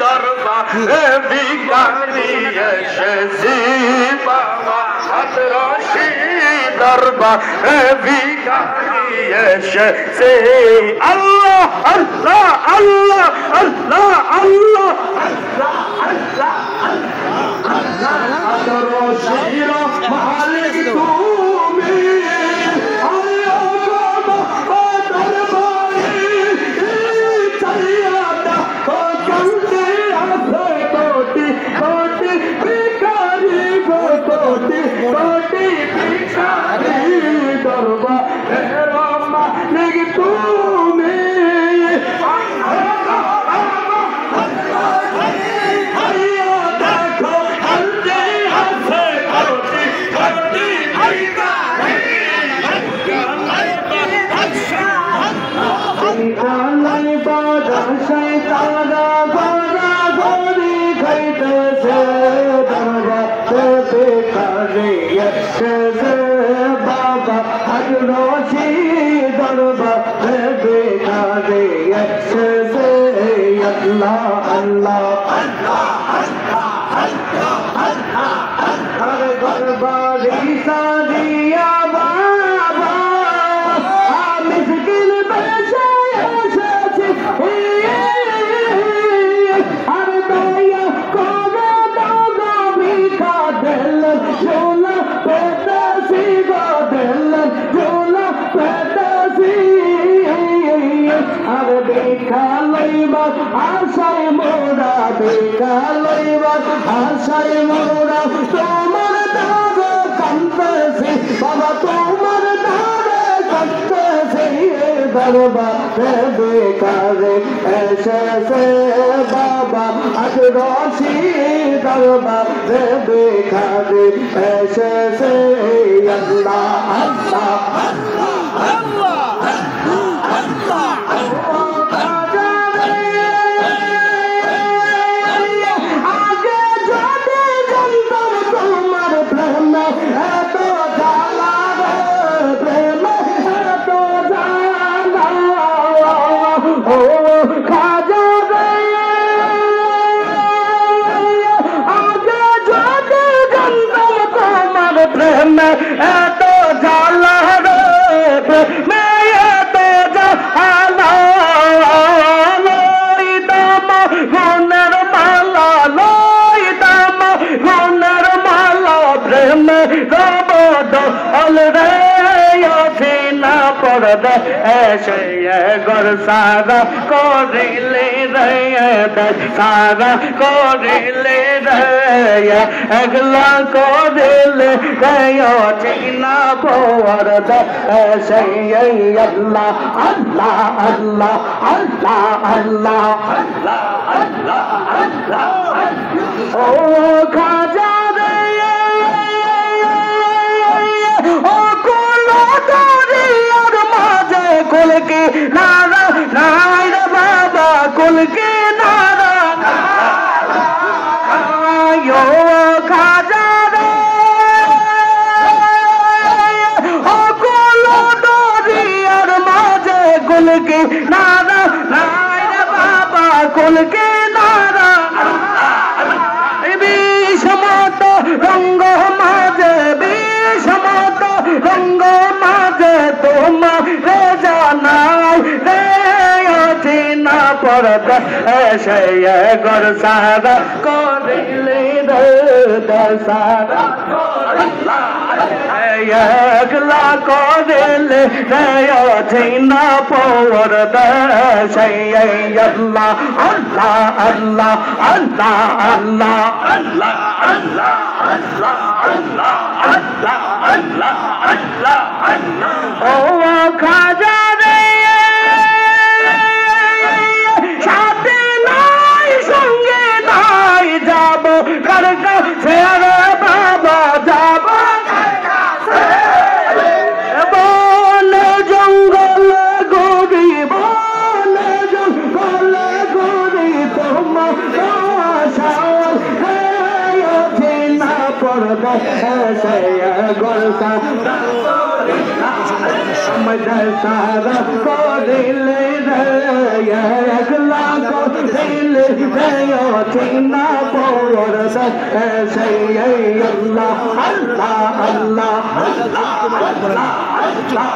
দরবারে ভিখারি এসেছি বাবা হাতরসি দরবারে ভিখারি এসেছি আল্লাহ আল্লাহ আল্লাহ আল্লাহ আল্লাহ আল্লাহ আল্লাহ হাতরসির মালিক তুমি বেকারে এসেছে বাবা আজরসি দরবারে বেকারে এসেছে আল্লাহ আল্লাহ আল্লাহ ऐसे घर सारा कोरिले रहे सारा कोरिले रहे अगला कोरिले गयो चीना बोर ऐसे अल्लाह अल्लाह अल्लाह अल्लाह अल्लाह अल्लाह अल्लाह अल्लाह ओ खाजा रे ओ कोलो कुल की नारा नारायण बाबा कुल की नारा यो खाजा रे ओ कुलो डोरी और माजे कुल की नारा नारायण बाबा कुल की नारा बीसमत रंग माजे बीसमत रंग माजे तुम ऐसे घर सारा कोरिले सारा अगला कोरिले चीना पोर ऐसे अल्लाह अल्लाह अल्लाह अल्लाह अल्लाह अल्लाह अल्लाह अल्लाह अल्लाह अल्लाह अल्लाह अल्लाह ओ खाजा सारा को दिल अगला को दिल मदीना पोरद ऐसे अल्लाह अल्लाह अल्लाह अल्लाह अल्लाह